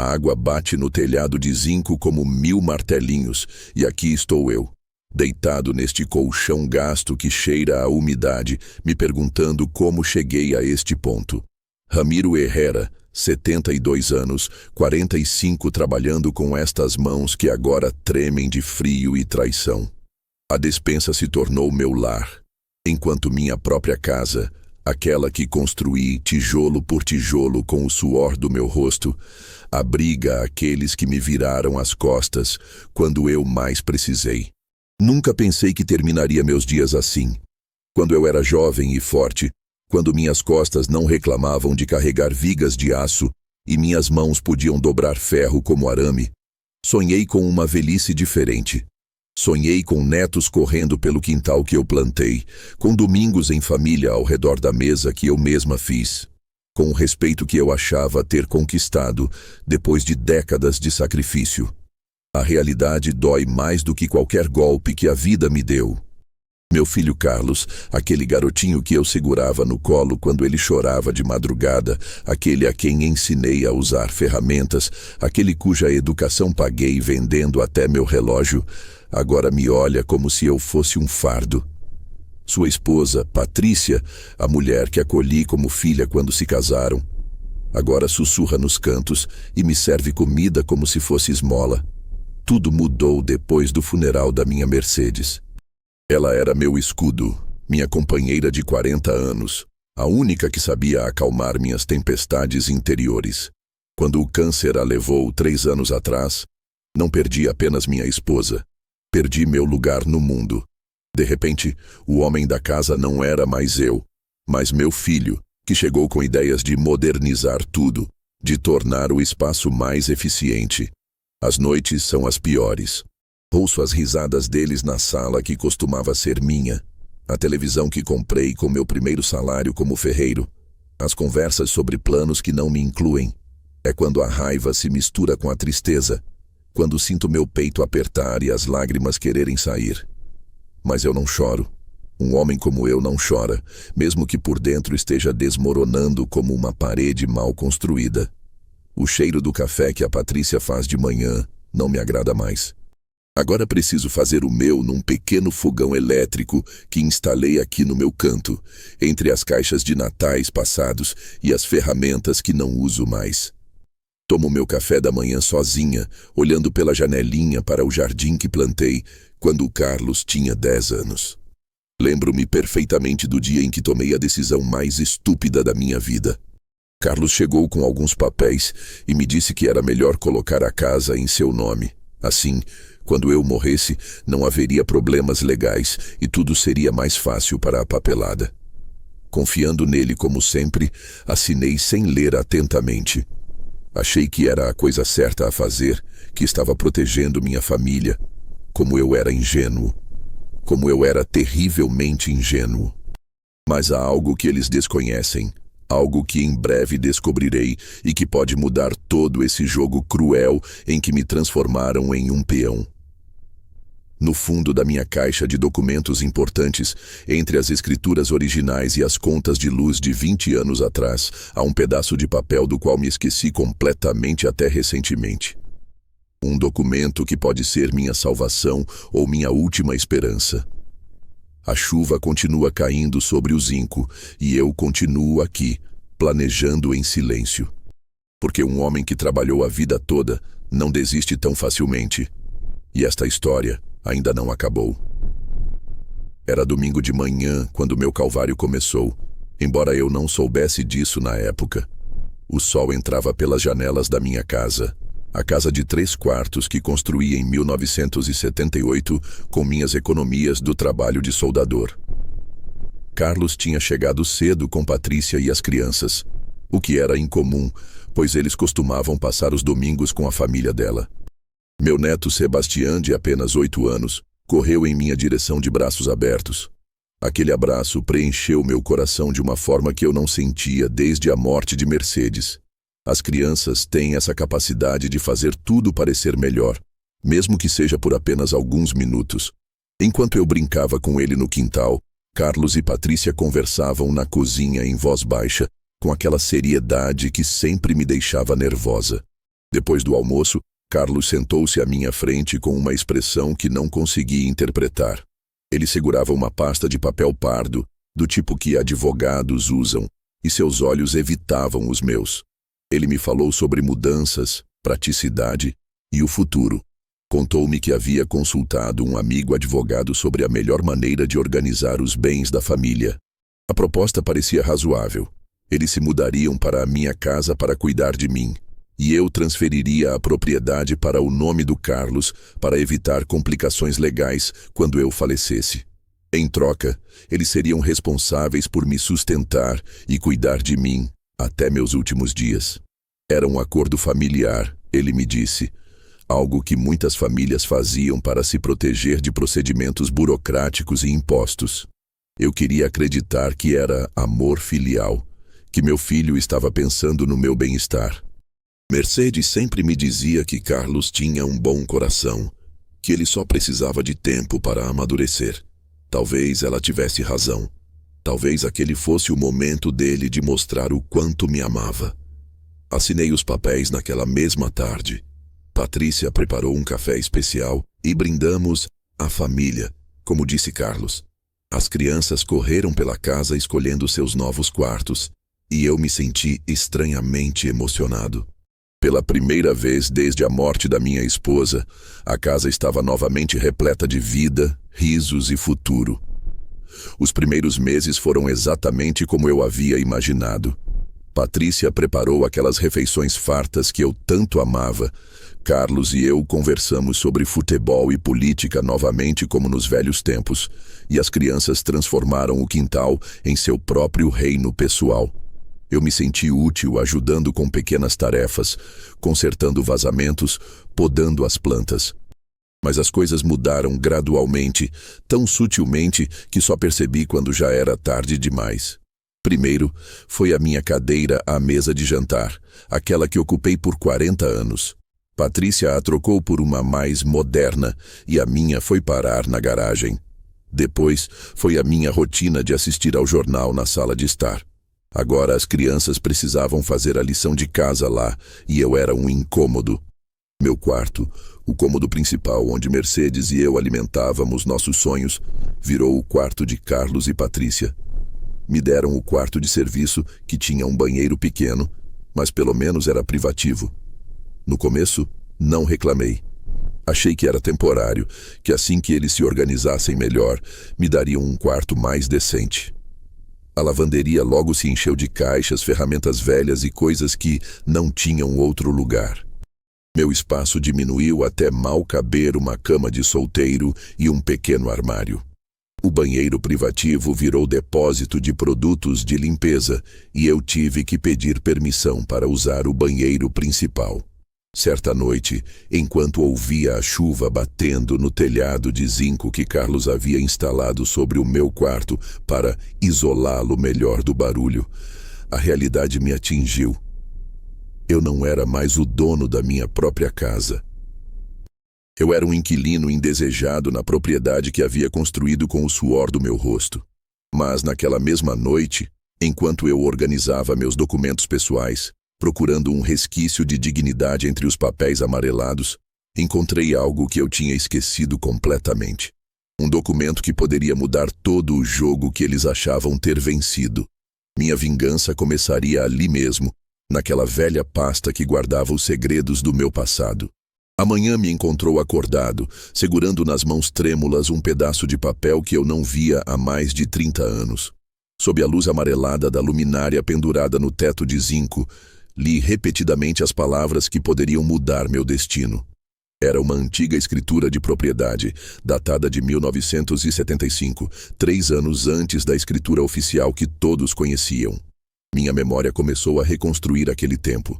A água bate no telhado de zinco como 1000 martelinhos, e aqui estou eu, deitado neste colchão gasto que cheira a umidade, me perguntando como cheguei a este ponto. Ramiro Herrera, 72 anos, 45 trabalhando com estas mãos que agora tremem de frio e traição. A despensa se tornou meu lar, enquanto minha própria casa, aquela que construí tijolo por tijolo com o suor do meu rosto, abriga aqueles que me viraram as costas quando eu mais precisei. Nunca pensei que terminaria meus dias assim. Quando eu era jovem e forte, quando minhas costas não reclamavam de carregar vigas de aço e minhas mãos podiam dobrar ferro como arame, sonhei com uma velhice diferente. Sonhei com netos correndo pelo quintal que eu plantei, com domingos em família ao redor da mesa que eu mesma fiz, com o respeito que eu achava ter conquistado depois de décadas de sacrifício. A realidade dói mais do que qualquer golpe que a vida me deu. Meu filho Carlos, aquele garotinho que eu segurava no colo quando ele chorava de madrugada, aquele a quem ensinei a usar ferramentas, aquele cuja educação paguei vendendo até meu relógio, agora me olha como se eu fosse um fardo. Sua esposa, Patrícia, a mulher que acolhi como filha quando se casaram, agora sussurra nos cantos e me serve comida como se fosse esmola. Tudo mudou depois do funeral da minha Mercedes. Ela era meu escudo, minha companheira de 40 anos, a única que sabia acalmar minhas tempestades interiores. Quando o câncer a levou 3 anos atrás, não perdi apenas minha esposa, perdi meu lugar no mundo. De repente, o homem da casa não era mais eu, mas meu filho, que chegou com ideias de modernizar tudo, de tornar o espaço mais eficiente. As noites são as piores. Ouço as risadas deles na sala que costumava ser minha, a televisão que comprei com meu primeiro salário como ferreiro, as conversas sobre planos que não me incluem. É quando a raiva se mistura com a tristeza, quando sinto meu peito apertar e as lágrimas quererem sair. Mas eu não choro. Um homem como eu não chora, mesmo que por dentro esteja desmoronando como uma parede mal construída. O cheiro do café que a Patrícia faz de manhã não me agrada mais. Agora preciso fazer o meu num pequeno fogão elétrico que instalei aqui no meu canto, entre as caixas de natais passados e as ferramentas que não uso mais. Tomo meu café da manhã sozinha, olhando pela janelinha para o jardim que plantei quando o Carlos tinha 10 anos. Lembro-me perfeitamente do dia em que tomei a decisão mais estúpida da minha vida. Carlos chegou com alguns papéis e me disse que era melhor colocar a casa em seu nome. Assim, quando eu morresse, não haveria problemas legais e tudo seria mais fácil para a papelada. Confiando nele como sempre, assinei sem ler atentamente. Achei que era a coisa certa a fazer, que estava protegendo minha família. Como eu era ingênuo. Como eu era terrivelmente ingênuo. Mas há algo que eles desconhecem. Algo que em breve descobrirei e que pode mudar todo esse jogo cruel em que me transformaram em um peão. No fundo da minha caixa de documentos importantes, entre as escrituras originais e as contas de luz de 20 anos atrás, há um pedaço de papel do qual me esqueci completamente até recentemente. Um documento que pode ser minha salvação ou minha última esperança. A chuva continua caindo sobre o zinco e eu continuo aqui, planejando em silêncio. Porque um homem que trabalhou a vida toda não desiste tão facilmente. E esta história ainda não acabou. Era domingo de manhã quando meu calvário começou, embora eu não soubesse disso na época. O sol entrava pelas janelas da minha casa. A casa de 3 quartos que construí em 1978 com minhas economias do trabalho de soldador. Carlos tinha chegado cedo com Patrícia e as crianças, o que era incomum, pois eles costumavam passar os domingos com a família dela. Meu neto Sebastião, de apenas 8 anos, correu em minha direção de braços abertos. Aquele abraço preencheu meu coração de uma forma que eu não sentia desde a morte de Mercedes. As crianças têm essa capacidade de fazer tudo parecer melhor, mesmo que seja por apenas alguns minutos. Enquanto eu brincava com ele no quintal, Carlos e Patrícia conversavam na cozinha em voz baixa, com aquela seriedade que sempre me deixava nervosa. Depois do almoço, Carlos sentou-se à minha frente com uma expressão que não consegui interpretar. Ele segurava uma pasta de papel pardo, do tipo que advogados usam, e seus olhos evitavam os meus. Ele me falou sobre mudanças, praticidade e o futuro. Contou-me que havia consultado um amigo advogado sobre a melhor maneira de organizar os bens da família. A proposta parecia razoável. Eles se mudariam para a minha casa para cuidar de mim, e eu transferiria a propriedade para o nome do Carlos para evitar complicações legais quando eu falecesse. Em troca, eles seriam responsáveis por me sustentar e cuidar de mim até meus últimos dias. Era um acordo familiar, ele me disse, algo que muitas famílias faziam para se proteger de procedimentos burocráticos e impostos. Eu queria acreditar que era amor filial, que meu filho estava pensando no meu bem-estar. Mercedes sempre me dizia que Carlos tinha um bom coração, que ele só precisava de tempo para amadurecer. Talvez ela tivesse razão. Talvez aquele fosse o momento dele de mostrar o quanto me amava. Assinei os papéis naquela mesma tarde. Patrícia preparou um café especial e brindamos a família, como disse Carlos. As crianças correram pela casa escolhendo seus novos quartos, e eu me senti estranhamente emocionado. Pela primeira vez desde a morte da minha esposa, a casa estava novamente repleta de vida, risos e futuro. Os primeiros meses foram exatamente como eu havia imaginado. Patrícia preparou aquelas refeições fartas que eu tanto amava. Carlos e eu conversamos sobre futebol e política novamente como nos velhos tempos, e as crianças transformaram o quintal em seu próprio reino pessoal. Eu me senti útil ajudando com pequenas tarefas, consertando vazamentos, podando as plantas. Mas as coisas mudaram gradualmente, tão sutilmente que só percebi quando já era tarde demais. Primeiro, foi a minha cadeira à mesa de jantar, aquela que ocupei por 40 anos. Patrícia a trocou por uma mais moderna e a minha foi parar na garagem. Depois, foi a minha rotina de assistir ao jornal na sala de estar. Agora as crianças precisavam fazer a lição de casa lá e eu era um incômodo. Meu quarto, o cômodo principal onde Mercedes e eu alimentávamos nossos sonhos, virou o quarto de Carlos e Patrícia. Me deram o quarto de serviço, que tinha um banheiro pequeno, mas pelo menos era privativo. No começo, não reclamei. Achei que era temporário, que assim que eles se organizassem melhor, me dariam um quarto mais decente. A lavanderia logo se encheu de caixas, ferramentas velhas e coisas que não tinham outro lugar. Meu espaço diminuiu até mal caber uma cama de solteiro e um pequeno armário. O banheiro privativo virou depósito de produtos de limpeza e eu tive que pedir permissão para usar o banheiro principal. Certa noite, enquanto ouvia a chuva batendo no telhado de zinco que Carlos havia instalado sobre o meu quarto para isolá-lo melhor do barulho, a realidade me atingiu. Eu não era mais o dono da minha própria casa. Eu era um inquilino indesejado na propriedade que havia construído com o suor do meu rosto. Mas naquela mesma noite, enquanto eu organizava meus documentos pessoais, procurando um resquício de dignidade entre os papéis amarelados, encontrei algo que eu tinha esquecido completamente. Um documento que poderia mudar todo o jogo que eles achavam ter vencido. Minha vingança começaria ali mesmo, naquela velha pasta que guardava os segredos do meu passado. Amanhã me encontrou acordado, segurando nas mãos trêmulas um pedaço de papel que eu não via há mais de 30 anos. Sob a luz amarelada da luminária pendurada no teto de zinco, li repetidamente as palavras que poderiam mudar meu destino. Era uma antiga escritura de propriedade, datada de 1975, 3 anos antes da escritura oficial que todos conheciam. Minha memória começou a reconstruir aquele tempo.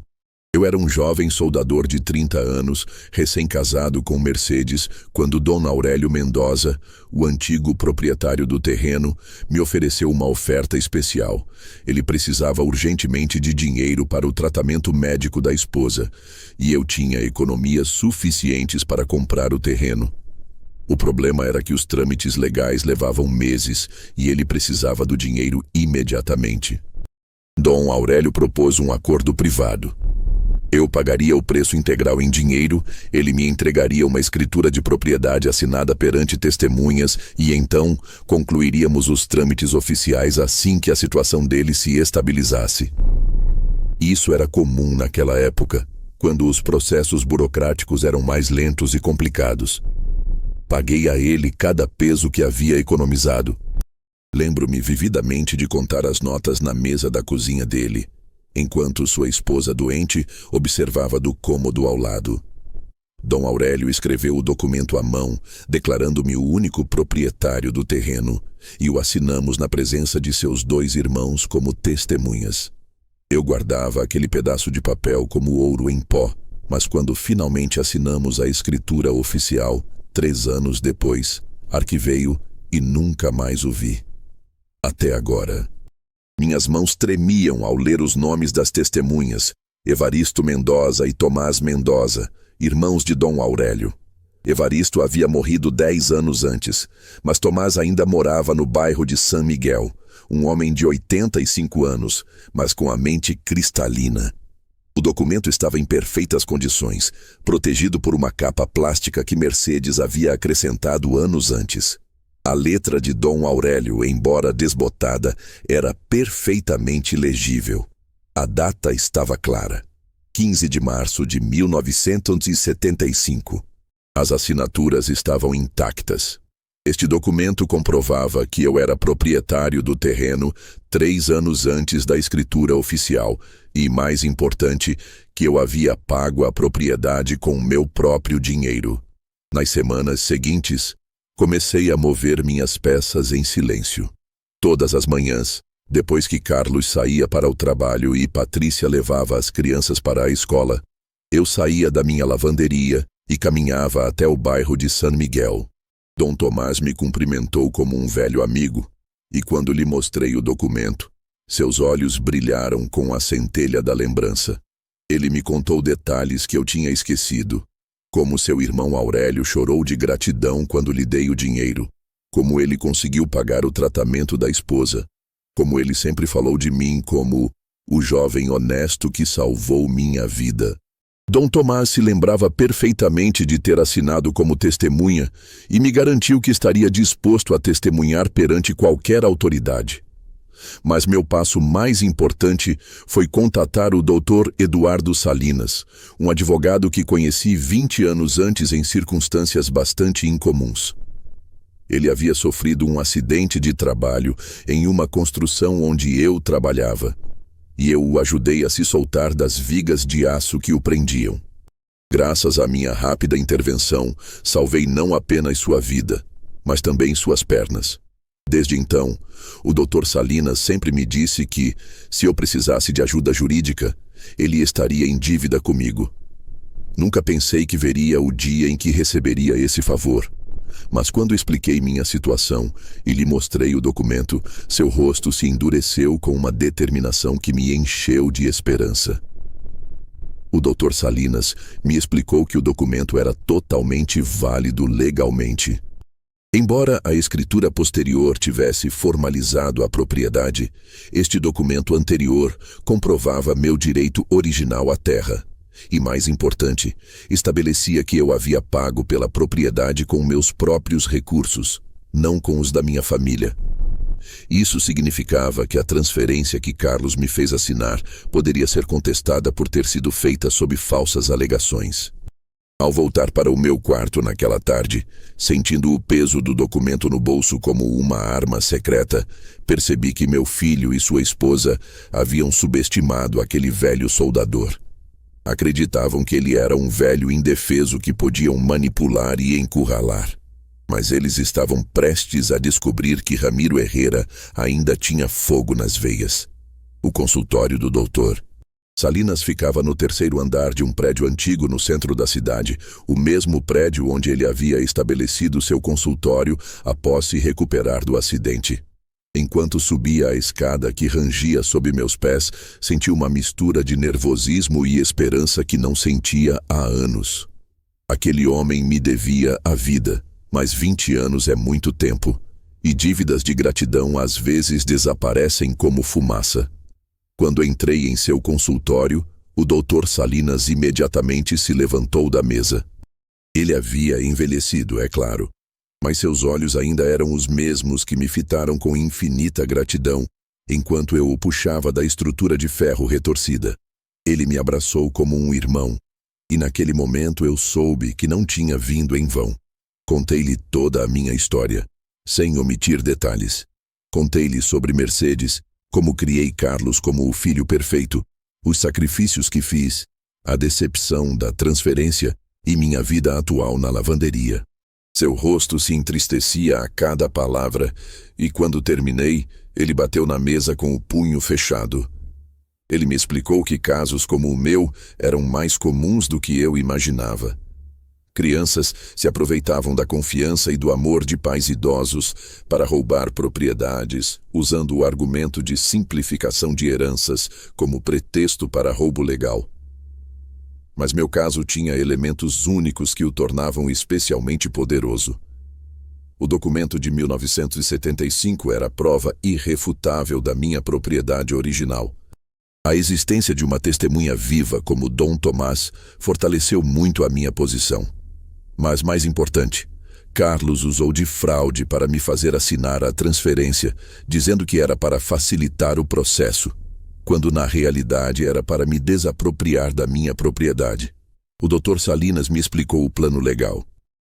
Eu era um jovem soldador de 30 anos, recém-casado com Mercedes, quando Dom Aurélio Mendoza, o antigo proprietário do terreno, me ofereceu uma oferta especial. Ele precisava urgentemente de dinheiro para o tratamento médico da esposa, e eu tinha economias suficientes para comprar o terreno. O problema era que os trâmites legais levavam meses e ele precisava do dinheiro imediatamente. Dom Aurélio propôs um acordo privado. Eu pagaria o preço integral em dinheiro, ele me entregaria uma escritura de propriedade assinada perante testemunhas e então concluiríamos os trâmites oficiais assim que a situação dele se estabilizasse. Isso era comum naquela época, quando os processos burocráticos eram mais lentos e complicados. Paguei a ele cada peso que havia economizado. Lembro-me vividamente de contar as notas na mesa da cozinha dele, enquanto sua esposa doente observava do cômodo ao lado. Dom Aurélio escreveu o documento à mão, declarando-me o único proprietário do terreno, e o assinamos na presença de seus 2 irmãos como testemunhas. Eu guardava aquele pedaço de papel como ouro em pó, mas quando finalmente assinamos a escritura oficial, 3 anos depois, arquivei-o e nunca mais o vi. Até agora. Minhas mãos tremiam ao ler os nomes das testemunhas, Evaristo Mendoza e Tomás Mendoza, irmãos de Dom Aurélio. Evaristo havia morrido 10 anos antes, mas Tomás ainda morava no bairro de San Miguel, um homem de 85 anos, mas com a mente cristalina. O documento estava em perfeitas condições, protegido por uma capa plástica que Mercedes havia acrescentado anos antes. A letra de Dom Aurélio, embora desbotada, era perfeitamente legível. A data estava clara: 15 de março de 1975. As assinaturas estavam intactas. Este documento comprovava que eu era proprietário do terreno 3 anos antes da escritura oficial e, mais importante, que eu havia pago a propriedade com meu próprio dinheiro. Nas semanas seguintes, comecei a mover minhas peças em silêncio. Todas as manhãs, depois que Carlos saía para o trabalho e Patrícia levava as crianças para a escola, eu saía da minha lavanderia e caminhava até o bairro de San Miguel. Dom Tomás me cumprimentou como um velho amigo, e quando lhe mostrei o documento, seus olhos brilharam com a centelha da lembrança. Ele me contou detalhes que eu tinha esquecido, como seu irmão Aurélio chorou de gratidão quando lhe dei o dinheiro, como ele conseguiu pagar o tratamento da esposa, como ele sempre falou de mim como o jovem honesto que salvou minha vida. Dom Tomás se lembrava perfeitamente de ter assinado como testemunha e me garantiu que estaria disposto a testemunhar perante qualquer autoridade. Mas meu passo mais importante foi contatar o Dr. Eduardo Salinas, um advogado que conheci 20 anos antes em circunstâncias bastante incomuns. Ele havia sofrido um acidente de trabalho em uma construção onde eu trabalhava, e eu o ajudei a se soltar das vigas de aço que o prendiam. Graças à minha rápida intervenção, salvei não apenas sua vida, mas também suas pernas. Desde então, o Dr. Salinas sempre me disse que, se eu precisasse de ajuda jurídica, ele estaria em dívida comigo. Nunca pensei que veria o dia em que receberia esse favor. Mas quando expliquei minha situação e lhe mostrei o documento, seu rosto se endureceu com uma determinação que me encheu de esperança. O Dr. Salinas me explicou que o documento era totalmente válido legalmente. Embora a escritura posterior tivesse formalizado a propriedade, este documento anterior comprovava meu direito original à terra. E, mais importante, estabelecia que eu havia pago pela propriedade com meus próprios recursos, não com os da minha família. Isso significava que a transferência que Carlos me fez assinar poderia ser contestada por ter sido feita sob falsas alegações. Ao voltar para o meu quarto naquela tarde, sentindo o peso do documento no bolso como uma arma secreta, percebi que meu filho e sua esposa haviam subestimado aquele velho soldador. Acreditavam que ele era um velho indefeso que podiam manipular e encurralar. Mas eles estavam prestes a descobrir que Ramiro Herrera ainda tinha fogo nas veias. O consultório do doutor Salinas ficava no 3º andar de um prédio antigo no centro da cidade, o mesmo prédio onde ele havia estabelecido seu consultório após se recuperar do acidente. Enquanto subia a escada que rangia sob meus pés, senti uma mistura de nervosismo e esperança que não sentia há anos. Aquele homem me devia a vida, mas 20 anos é muito tempo, e dívidas de gratidão às vezes desaparecem como fumaça. Quando entrei em seu consultório, O doutor Salinas imediatamente se levantou da mesa. Ele havia envelhecido, é claro, mas seus olhos ainda eram os mesmos que me fitaram com infinita gratidão, enquanto eu o puxava da estrutura de ferro retorcida. Ele me abraçou como um irmão, e naquele momento eu soube que não tinha vindo em vão. Contei-lhe toda a minha história, sem omitir detalhes. Contei-lhe sobre Mercedes, como criei Carlos como o filho perfeito, os sacrifícios que fiz, a decepção da transferência e minha vida atual na lavanderia. Seu rosto se entristecia a cada palavra, e quando terminei, ele bateu na mesa com o punho fechado. Ele me explicou que casos como o meu eram mais comuns do que eu imaginava. Crianças se aproveitavam da confiança e do amor de pais idosos para roubar propriedades, usando o argumento de simplificação de heranças como pretexto para roubo legal. Mas meu caso tinha elementos únicos que o tornavam especialmente poderoso. O documento de 1975 era a prova irrefutável da minha propriedade original. A existência de uma testemunha viva como Dom Tomás fortaleceu muito a minha posição. Mas mais importante, Carlos usou de fraude para me fazer assinar a transferência, dizendo que era para facilitar o processo, quando na realidade era para me desapropriar da minha propriedade. O Dr. Salinas me explicou o plano legal.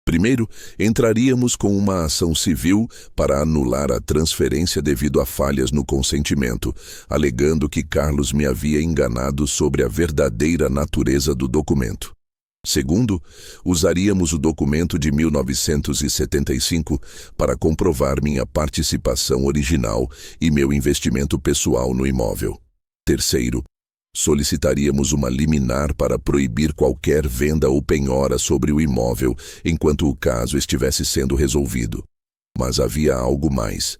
Primeiro, entraríamos com uma ação civil para anular a transferência devido a falhas no consentimento, alegando que Carlos me havia enganado sobre a verdadeira natureza do documento. Segundo, usaríamos o documento de 1975 para comprovar minha participação original e meu investimento pessoal no imóvel. Terceiro, solicitaríamos uma liminar para proibir qualquer venda ou penhora sobre o imóvel enquanto o caso estivesse sendo resolvido. Mas havia algo mais.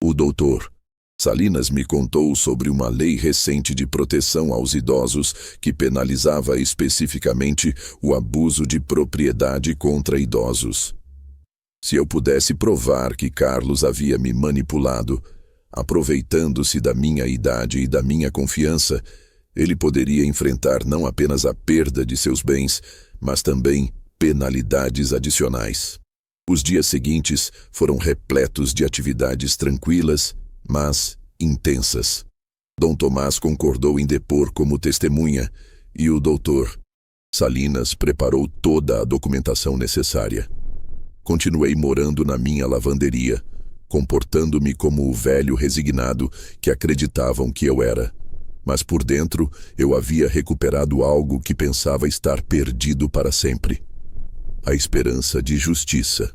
O doutor Salinas me contou sobre uma lei recente de proteção aos idosos que penalizava especificamente o abuso de propriedade contra idosos. Se eu pudesse provar que Carlos havia me manipulado, aproveitando-se da minha idade e da minha confiança, ele poderia enfrentar não apenas a perda de seus bens, mas também penalidades adicionais. Os dias seguintes foram repletos de atividades tranquilas, mas intensas. Dom Tomás concordou em depor como testemunha e o doutor Salinas preparou toda a documentação necessária. Continuei morando na minha lavanderia, comportando-me como o velho resignado que acreditavam que eu era. Mas por dentro eu havia recuperado algo que pensava estar perdido para sempre: a esperança de justiça.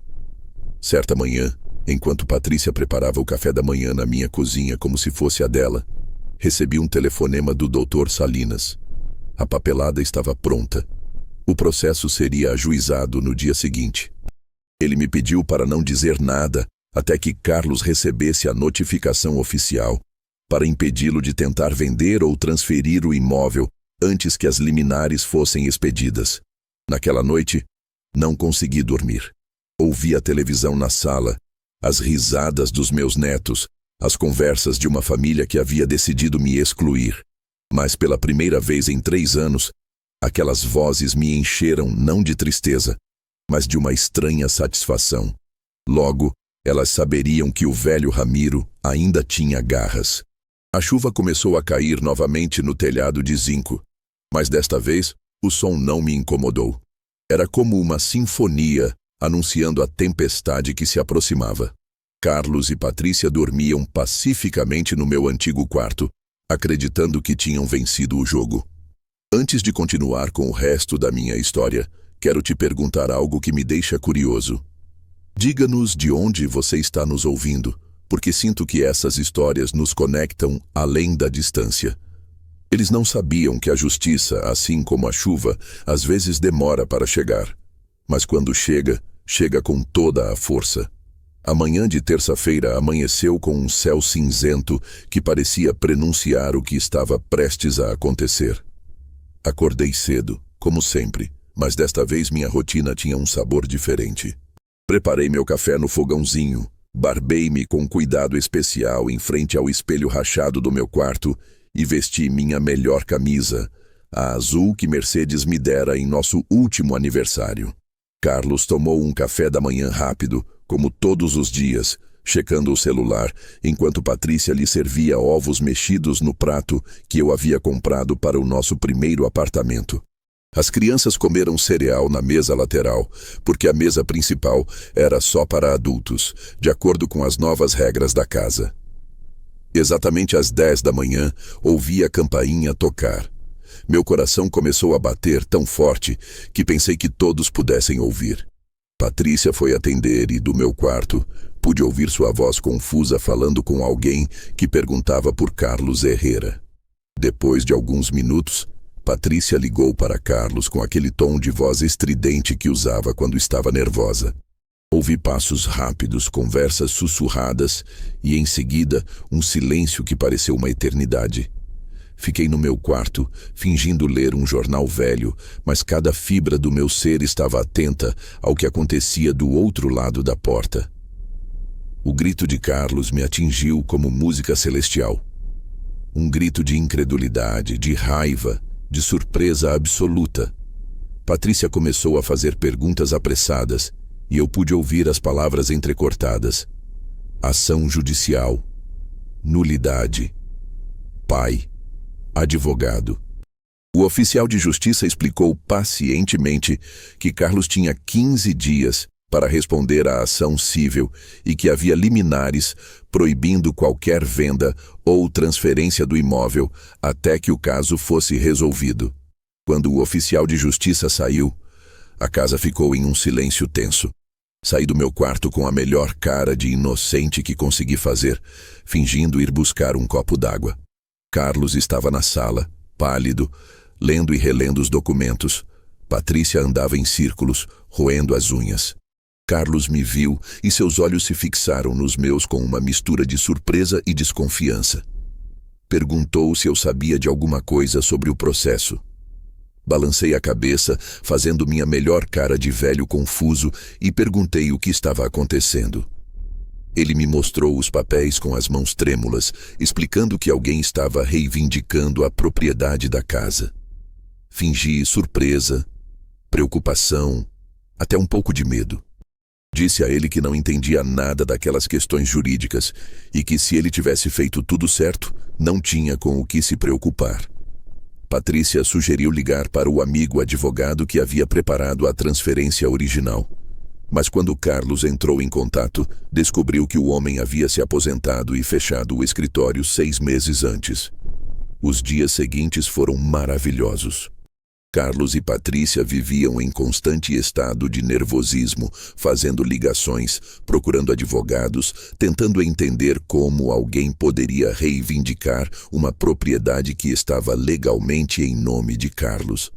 Certa manhã, enquanto Patrícia preparava o café da manhã na minha cozinha como se fosse a dela, recebi um telefonema do Dr. Salinas. A papelada estava pronta. O processo seria ajuizado no dia seguinte. Ele me pediu para não dizer nada até que Carlos recebesse a notificação oficial, para impedi-lo de tentar vender ou transferir o imóvel antes que as liminares fossem expedidas. Naquela noite, não consegui dormir. Ouvi a televisão na sala, as risadas dos meus netos, as conversas de uma família que havia decidido me excluir. Mas pela primeira vez em 3 anos, aquelas vozes me encheram não de tristeza, mas de uma estranha satisfação. Logo, elas saberiam que o velho Ramiro ainda tinha garras. A chuva começou a cair novamente no telhado de zinco, mas desta vez o som não me incomodou. Era como uma sinfonia anunciando a tempestade que se aproximava. Carlos e Patrícia dormiam pacificamente no meu antigo quarto, acreditando que tinham vencido o jogo. Antes de continuar com o resto da minha história, quero te perguntar algo que me deixa curioso. Diga-nos de onde você está nos ouvindo, porque sinto que essas histórias nos conectam além da distância. Eles não sabiam que a justiça, assim como a chuva, às vezes demora para chegar. Mas quando chega, chega com toda a força. A manhã de terça-feira amanheceu com um céu cinzento que parecia prenunciar o que estava prestes a acontecer. Acordei cedo, como sempre, mas desta vez minha rotina tinha um sabor diferente. Preparei meu café no fogãozinho, barbei-me com cuidado especial em frente ao espelho rachado do meu quarto e vesti minha melhor camisa, a azul que Mercedes me dera em nosso último aniversário. Carlos tomou um café da manhã rápido, como todos os dias, checando o celular, enquanto Patrícia lhe servia ovos mexidos no prato que eu havia comprado para o nosso primeiro apartamento. As crianças comeram cereal na mesa lateral, porque a mesa principal era só para adultos, de acordo com as novas regras da casa. Exatamente às 10 da manhã, ouvi a campainha tocar. Meu coração começou a bater tão forte que pensei que todos pudessem ouvir. Patrícia foi atender e, do meu quarto, pude ouvir sua voz confusa falando com alguém que perguntava por Carlos Herrera. Depois de alguns minutos, Patrícia ligou para Carlos com aquele tom de voz estridente que usava quando estava nervosa. Ouvi passos rápidos, conversas sussurradas e, em seguida, um silêncio que pareceu uma eternidade. Fiquei no meu quarto, fingindo ler um jornal velho, mas cada fibra do meu ser estava atenta ao que acontecia do outro lado da porta. O grito de Carlos me atingiu como música celestial. Um grito de incredulidade, de raiva, de surpresa absoluta. Patrícia começou a fazer perguntas apressadas e eu pude ouvir as palavras entrecortadas. Ação judicial. Nulidade. Pai. Advogado. O oficial de justiça explicou pacientemente que Carlos tinha 15 dias para responder à ação cível e que havia liminares proibindo qualquer venda ou transferência do imóvel até que o caso fosse resolvido. Quando o oficial de justiça saiu, a casa ficou em um silêncio tenso. Saí do meu quarto com a melhor cara de inocente que consegui fazer, fingindo ir buscar um copo d'água. Carlos estava na sala, pálido, lendo e relendo os documentos. Patrícia andava em círculos, roendo as unhas. Carlos me viu e seus olhos se fixaram nos meus com uma mistura de surpresa e desconfiança. Perguntou se eu sabia de alguma coisa sobre o processo. Balancei a cabeça, fazendo minha melhor cara de velho confuso, e perguntei o que estava acontecendo. Ele me mostrou os papéis com as mãos trêmulas, explicando que alguém estava reivindicando a propriedade da casa. Fingi surpresa, preocupação, até um pouco de medo. Disse a ele que não entendia nada daquelas questões jurídicas e que, se ele tivesse feito tudo certo, não tinha com o que se preocupar. Patrícia sugeriu ligar para o amigo advogado que havia preparado a transferência original. Mas quando Carlos entrou em contato, descobriu que o homem havia se aposentado e fechado o escritório 6 meses antes. Os dias seguintes foram maravilhosos. Carlos e Patrícia viviam em constante estado de nervosismo, fazendo ligações, procurando advogados, tentando entender como alguém poderia reivindicar uma propriedade que estava legalmente em nome de Carlos.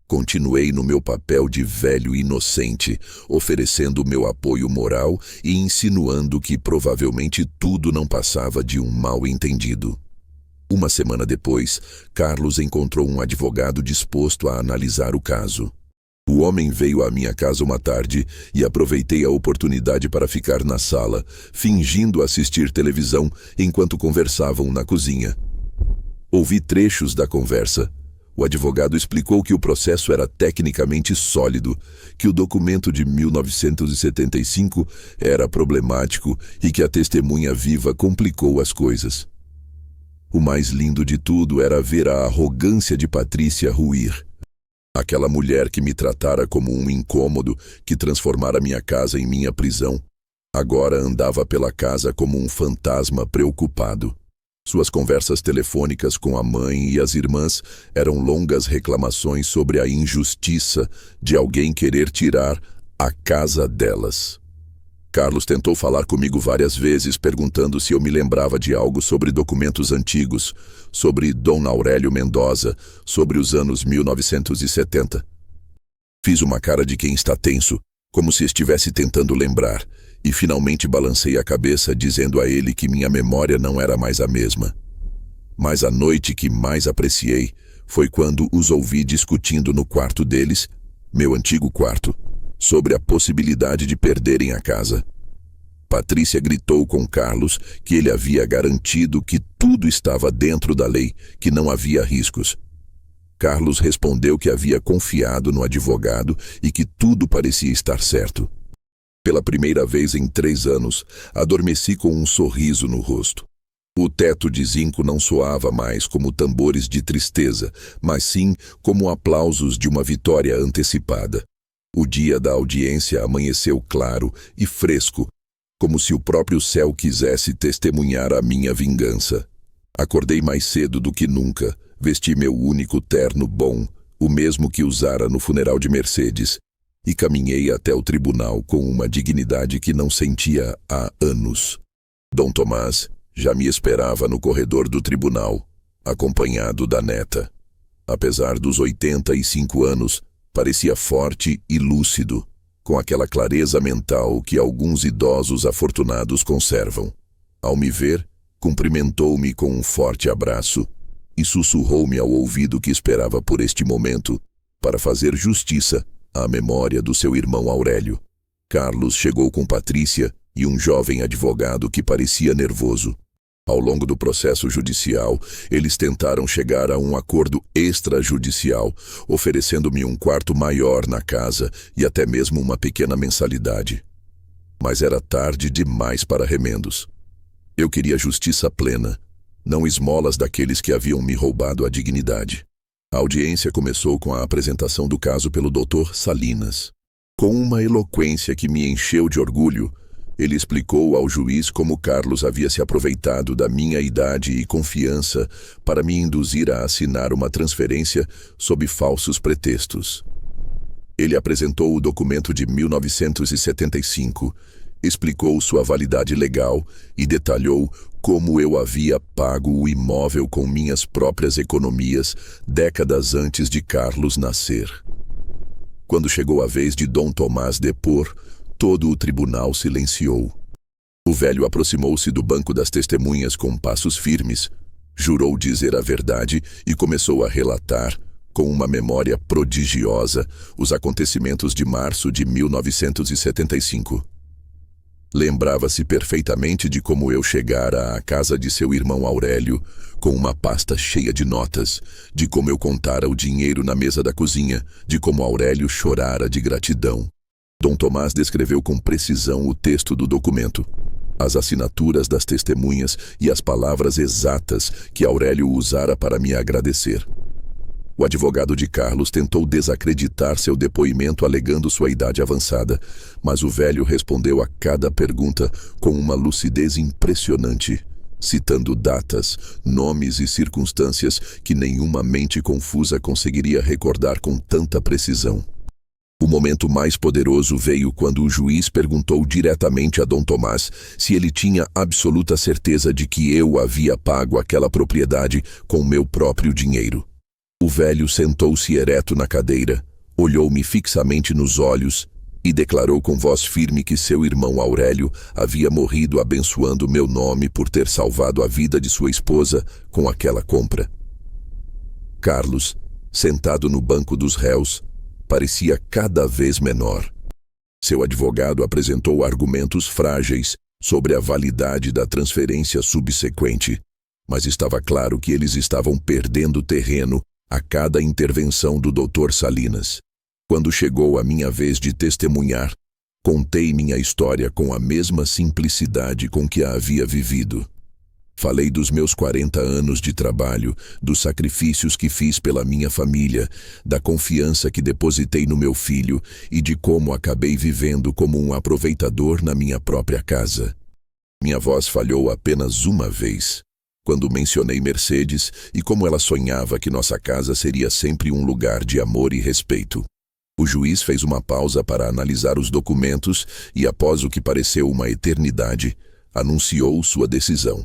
Continuei no meu papel de velho inocente, oferecendo meu apoio moral e insinuando que provavelmente tudo não passava de um mal-entendido. Uma semana depois, Carlos encontrou um advogado disposto a analisar o caso. O homem veio à minha casa uma tarde e aproveitei a oportunidade para ficar na sala, fingindo assistir televisão enquanto conversavam na cozinha. Ouvi trechos da conversa. O advogado explicou que o processo era tecnicamente sólido, que o documento de 1975 era problemático e que a testemunha viva complicou as coisas. O mais lindo de tudo era ver a arrogância de Patrícia ruir. Aquela mulher que me tratara como um incômodo, que transformara minha casa em minha prisão, agora andava pela casa como um fantasma preocupado. Suas conversas telefônicas com a mãe e as irmãs eram longas reclamações sobre a injustiça de alguém querer tirar a casa delas. Carlos tentou falar comigo várias vezes, perguntando se eu me lembrava de algo sobre documentos antigos, sobre Dom Aurélio Mendoza, sobre os anos 1970. Fiz uma cara de quem está tenso, como se estivesse tentando lembrar, e finalmente balancei a cabeça, dizendo a ele que minha memória não era mais a mesma. Mas a noite que mais apreciei foi quando os ouvi discutindo no quarto deles, meu antigo quarto, sobre a possibilidade de perderem a casa. Patrícia gritou com Carlos que ele havia garantido que tudo estava dentro da lei, que não havia riscos. Carlos respondeu que havia confiado no advogado e que tudo parecia estar certo. Pela primeira vez em 3 anos, adormeci com um sorriso no rosto. O teto de zinco não soava mais como tambores de tristeza, mas sim como aplausos de uma vitória antecipada. O dia da audiência amanheceu claro e fresco, como se o próprio céu quisesse testemunhar a minha vingança. Acordei mais cedo do que nunca, vesti meu único terno bom, o mesmo que usara no funeral de Mercedes, e caminhei até o tribunal com uma dignidade que não sentia há anos. Dom Tomás já me esperava no corredor do tribunal, acompanhado da neta. Apesar dos 85 anos, parecia forte e lúcido, com aquela clareza mental que alguns idosos afortunados conservam. Ao me ver, cumprimentou-me com um forte abraço e sussurrou-me ao ouvido que esperava por este momento para fazer justiça à memória do seu irmão Aurélio. Carlos chegou com Patrícia e um jovem advogado que parecia nervoso. Ao longo do processo judicial, eles tentaram chegar a um acordo extrajudicial, oferecendo-me um quarto maior na casa e até mesmo uma pequena mensalidade. Mas era tarde demais para remendos. Eu queria justiça plena, não esmolas daqueles que haviam me roubado a dignidade. A audiência começou com a apresentação do caso pelo Dr. Salinas. Com uma eloquência que me encheu de orgulho, ele explicou ao juiz como Carlos havia se aproveitado da minha idade e confiança para me induzir a assinar uma transferência sob falsos pretextos. Ele apresentou o documento de 1975, explicou sua validade legal e detalhou como eu havia pago o imóvel com minhas próprias economias décadas antes de Carlos nascer. Quando chegou a vez de Dom Tomás depor, todo o tribunal silenciou. O velho aproximou-se do banco das testemunhas com passos firmes, jurou dizer a verdade e começou a relatar, com uma memória prodigiosa, os acontecimentos de março de 1975. Lembrava-se perfeitamente de como eu chegara à casa de seu irmão Aurélio, com uma pasta cheia de notas, de como eu contara o dinheiro na mesa da cozinha, de como Aurélio chorara de gratidão. Dom Tomás descreveu com precisão o texto do documento, as assinaturas das testemunhas e as palavras exatas que Aurélio usara para me agradecer. O advogado de Carlos tentou desacreditar seu depoimento alegando sua idade avançada, mas o velho respondeu a cada pergunta com uma lucidez impressionante, citando datas, nomes e circunstâncias que nenhuma mente confusa conseguiria recordar com tanta precisão. O momento mais poderoso veio quando o juiz perguntou diretamente a Dom Tomás se ele tinha absoluta certeza de que eu havia pago aquela propriedade com meu próprio dinheiro. O velho sentou-se ereto na cadeira, olhou-me fixamente nos olhos e declarou com voz firme que seu irmão Aurélio havia morrido abençoando meu nome por ter salvado a vida de sua esposa com aquela compra. Carlos, sentado no banco dos réus, parecia cada vez menor. Seu advogado apresentou argumentos frágeis sobre a validade da transferência subsequente, mas estava claro que eles estavam perdendo terreno a cada intervenção do Dr. Salinas. Quando chegou a minha vez de testemunhar, contei minha história com a mesma simplicidade com que a havia vivido. Falei dos meus 40 anos de trabalho, dos sacrifícios que fiz pela minha família, da confiança que depositei no meu filho e de como acabei vivendo como um aproveitador na minha própria casa. Minha voz falhou apenas uma vez, quando mencionei Mercedes e como ela sonhava que nossa casa seria sempre um lugar de amor e respeito. O juiz fez uma pausa para analisar os documentos e, após o que pareceu uma eternidade, anunciou sua decisão.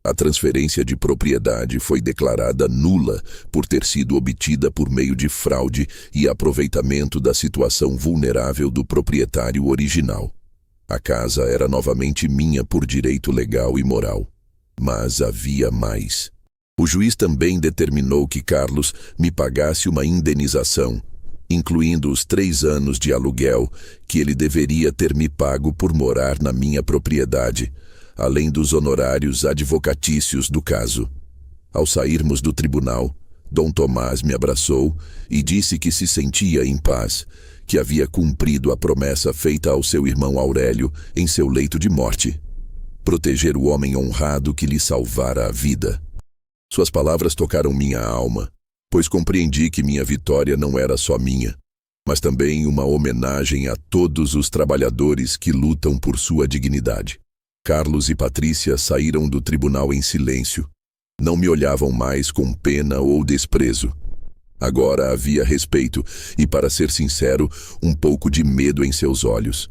A transferência de propriedade foi declarada nula por ter sido obtida por meio de fraude e aproveitamento da situação vulnerável do proprietário original. A casa era novamente minha por direito legal e moral. Mas havia mais. O juiz também determinou que Carlos me pagasse uma indenização, incluindo os 3 anos de aluguel que ele deveria ter me pago por morar na minha propriedade, além dos honorários advocatícios do caso. Ao sairmos do tribunal, Dom Tomás me abraçou e disse que se sentia em paz, que havia cumprido a promessa feita ao seu irmão Aurélio em seu leito de morte: proteger o homem honrado que lhe salvara a vida. Suas palavras tocaram minha alma, pois compreendi que minha vitória não era só minha, mas também uma homenagem a todos os trabalhadores que lutam por sua dignidade. Carlos e Patrícia saíram do tribunal em silêncio. Não me olhavam mais com pena ou desprezo. Agora havia respeito e, para ser sincero, um pouco de medo em seus olhos.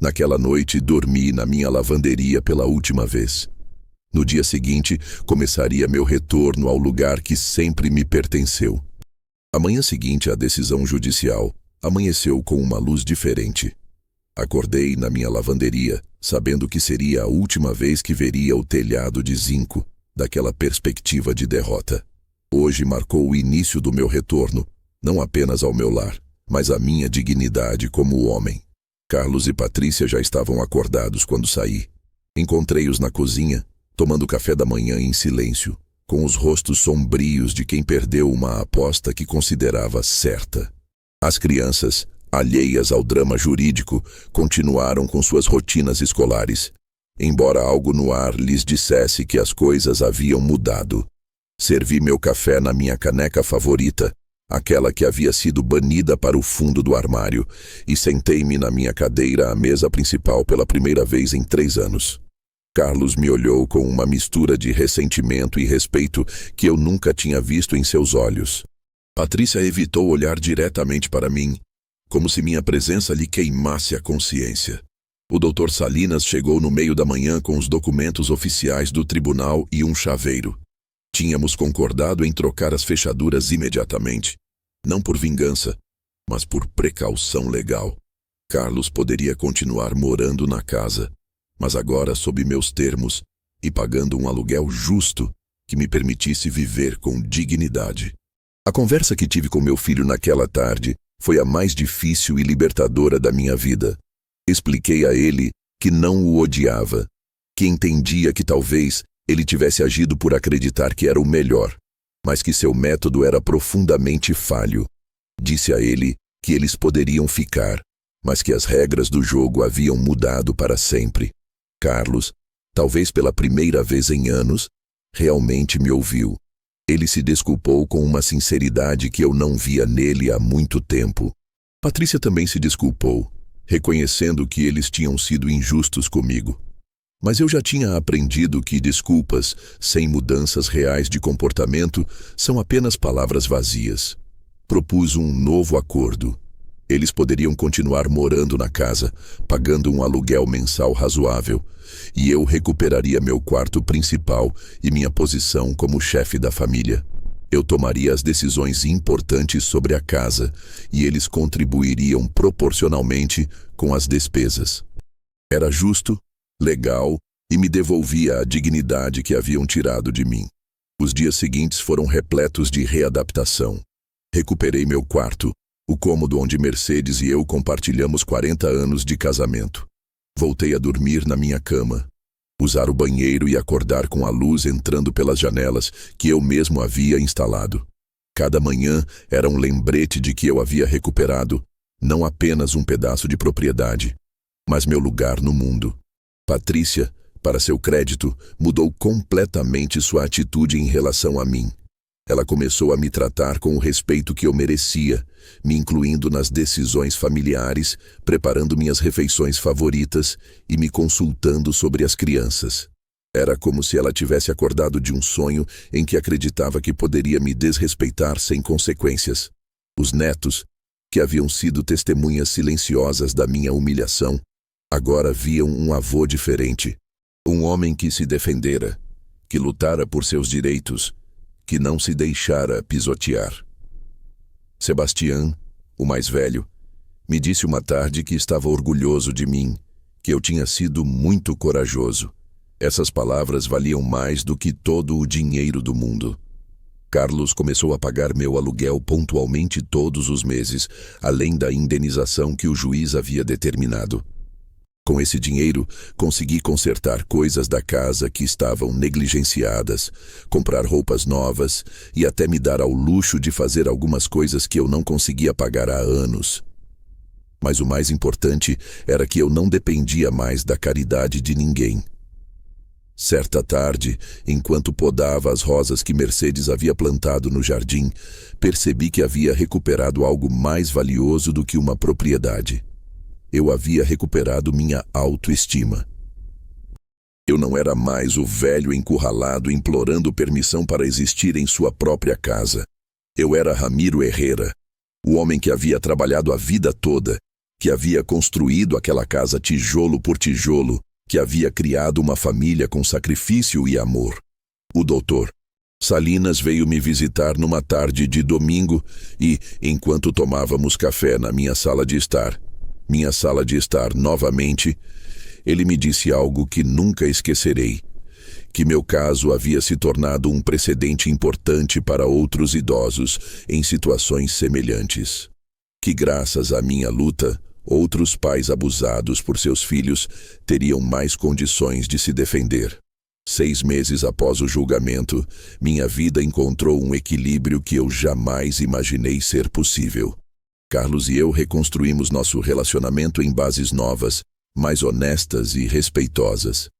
Naquela noite, dormi na minha lavanderia pela última vez. No dia seguinte, começaria meu retorno ao lugar que sempre me pertenceu. A manhã seguinte à decisão judicial, amanheceu com uma luz diferente. Acordei na minha lavanderia, sabendo que seria a última vez que veria o telhado de zinco, daquela perspectiva de derrota. Hoje marcou o início do meu retorno, não apenas ao meu lar, mas à minha dignidade como homem. Carlos e Patrícia já estavam acordados quando saí. Encontrei-os na cozinha, tomando café da manhã em silêncio, com os rostos sombrios de quem perdeu uma aposta que considerava certa. As crianças, alheias ao drama jurídico, continuaram com suas rotinas escolares, embora algo no ar lhes dissesse que as coisas haviam mudado. Servi meu café na minha caneca favorita, aquela que havia sido banida para o fundo do armário, e sentei-me na minha cadeira à mesa principal pela primeira vez em 3 anos. Carlos me olhou com uma mistura de ressentimento e respeito que eu nunca tinha visto em seus olhos. Patrícia evitou olhar diretamente para mim, como se minha presença lhe queimasse a consciência. O Dr. Salinas chegou no meio da manhã com os documentos oficiais do tribunal e um chaveiro. Tínhamos concordado em trocar as fechaduras imediatamente, não por vingança, mas por precaução legal. Carlos poderia continuar morando na casa, mas agora sob meus termos e pagando um aluguel justo que me permitisse viver com dignidade. A conversa que tive com meu filho naquela tarde foi a mais difícil e libertadora da minha vida. Expliquei a ele que não o odiava, que entendia que talvez ele tivesse agido por acreditar que era o melhor, mas que seu método era profundamente falho. Disse a ele que eles poderiam ficar, mas que as regras do jogo haviam mudado para sempre. Carlos, talvez pela primeira vez em anos, realmente me ouviu. Ele se desculpou com uma sinceridade que eu não via nele há muito tempo. Patrícia também se desculpou, reconhecendo que eles tinham sido injustos comigo. Mas eu já tinha aprendido que desculpas, sem mudanças reais de comportamento, são apenas palavras vazias. Propus um novo acordo. Eles poderiam continuar morando na casa, pagando um aluguel mensal razoável, e eu recuperaria meu quarto principal e minha posição como chefe da família. Eu tomaria as decisões importantes sobre a casa, e eles contribuiriam proporcionalmente com as despesas. Era justo, legal e me devolvia a dignidade que haviam tirado de mim. Os dias seguintes foram repletos de readaptação. Recuperei meu quarto, o cômodo onde Mercedes e eu compartilhamos 40 anos de casamento. Voltei a dormir na minha cama, usar o banheiro e acordar com a luz entrando pelas janelas que eu mesmo havia instalado. Cada manhã era um lembrete de que eu havia recuperado, não apenas um pedaço de propriedade, mas meu lugar no mundo. Patrícia, para seu crédito, mudou completamente sua atitude em relação a mim. Ela começou a me tratar com o respeito que eu merecia, me incluindo nas decisões familiares, preparando minhas refeições favoritas e me consultando sobre as crianças. Era como se ela tivesse acordado de um sonho em que acreditava que poderia me desrespeitar sem consequências. Os netos, que haviam sido testemunhas silenciosas da minha humilhação, agora viam um avô diferente. Um homem que se defendera, que lutara por seus direitos, que não se deixara pisotear. Sebastião, o mais velho, me disse uma tarde que estava orgulhoso de mim, que eu tinha sido muito corajoso. Essas palavras valiam mais do que todo o dinheiro do mundo. Carlos começou a pagar meu aluguel pontualmente todos os meses, além da indenização que o juiz havia determinado. Com esse dinheiro, consegui consertar coisas da casa que estavam negligenciadas, comprar roupas novas e até me dar ao luxo de fazer algumas coisas que eu não conseguia pagar há anos. Mas o mais importante era que eu não dependia mais da caridade de ninguém. Certa tarde, enquanto podava as rosas que Mercedes havia plantado no jardim, percebi que havia recuperado algo mais valioso do que uma propriedade. Eu havia recuperado minha autoestima. Eu não era mais o velho encurralado implorando permissão para existir em sua própria casa. Eu era Ramiro Herrera, o homem que havia trabalhado a vida toda, que havia construído aquela casa tijolo por tijolo, que havia criado uma família com sacrifício e amor. O doutor Salinas veio me visitar numa tarde de domingo e, enquanto tomávamos café na minha sala de estar novamente, ele me disse algo que nunca esquecerei, que meu caso havia se tornado um precedente importante para outros idosos em situações semelhantes. Que graças à minha luta, outros pais abusados por seus filhos teriam mais condições de se defender. 6 meses após o julgamento, minha vida encontrou um equilíbrio que eu jamais imaginei ser possível. Carlos e eu reconstruímos nosso relacionamento em bases novas, mais honestas e respeitosas.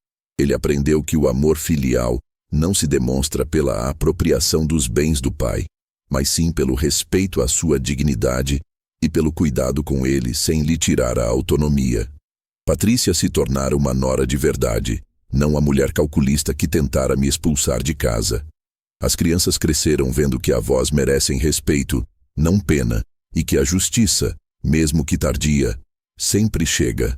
Ele aprendeu que o amor filial não se demonstra pela apropriação dos bens do pai, mas sim pelo respeito à sua dignidade e pelo cuidado com ele sem lhe tirar a autonomia. Patrícia se tornara uma nora de verdade, não a mulher calculista que tentara me expulsar de casa. As crianças cresceram vendo que avós merecem respeito, não pena, e que a justiça, mesmo que tardia, sempre chega.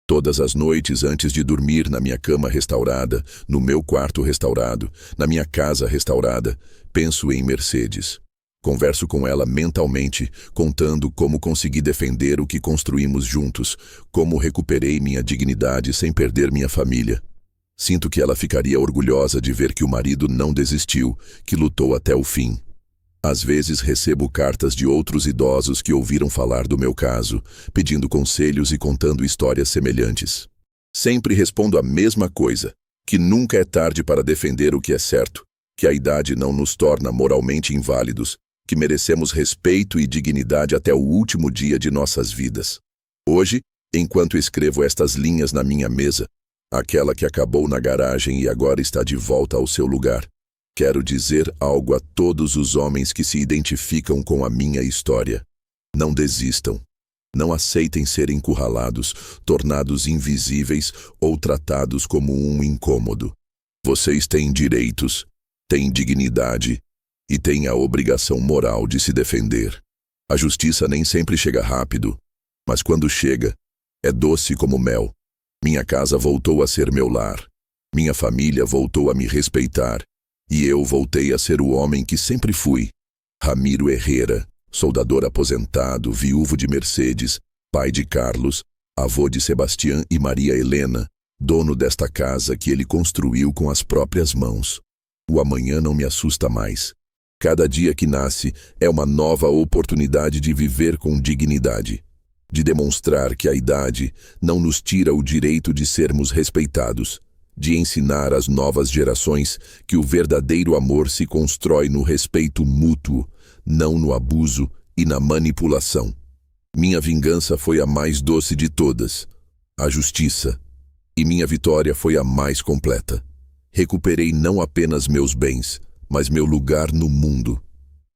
Todas as noites antes de dormir na minha cama restaurada, no meu quarto restaurado, na minha casa restaurada, penso em Mercedes. Converso com ela mentalmente, contando como consegui defender o que construímos juntos, como recuperei minha dignidade sem perder minha família. Sinto que ela ficaria orgulhosa de ver que o marido não desistiu, que lutou até o fim. Às vezes recebo cartas de outros idosos que ouviram falar do meu caso, pedindo conselhos e contando histórias semelhantes. Sempre respondo a mesma coisa, que nunca é tarde para defender o que é certo, que a idade não nos torna moralmente inválidos, que merecemos respeito e dignidade até o último dia de nossas vidas. Hoje, enquanto escrevo estas linhas na minha mesa, aquela que acabou na garagem e agora está de volta ao seu lugar, quero dizer algo a todos os homens que se identificam com a minha história. Não desistam. Não aceitem ser encurralados, tornados invisíveis ou tratados como um incômodo. Vocês têm direitos, têm dignidade e têm a obrigação moral de se defender. A justiça nem sempre chega rápido, mas quando chega, é doce como mel. Minha casa voltou a ser meu lar. Minha família voltou a me respeitar. E eu voltei a ser o homem que sempre fui. Ramiro Herrera, soldador aposentado, viúvo de Mercedes, pai de Carlos, avô de Sebastião e Maria Helena, dono desta casa que ele construiu com as próprias mãos. O amanhã não me assusta mais. Cada dia que nasce é uma nova oportunidade de viver com dignidade, de demonstrar que a idade não nos tira o direito de sermos respeitados, de ensinar às novas gerações que o verdadeiro amor se constrói no respeito mútuo, não no abuso e na manipulação. Minha vingança foi a mais doce de todas, a justiça, e minha vitória foi a mais completa. Recuperei não apenas meus bens, mas meu lugar no mundo.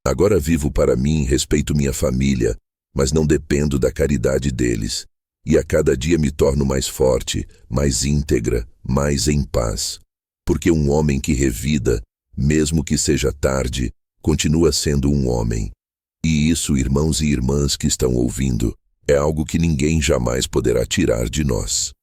Agora vivo para mim, respeito minha família, mas não dependo da caridade deles. E a cada dia me torno mais forte, mais íntegra, mais em paz. Porque um homem que revida, mesmo que seja tarde, continua sendo um homem. E isso, irmãos e irmãs que estão ouvindo, é algo que ninguém jamais poderá tirar de nós.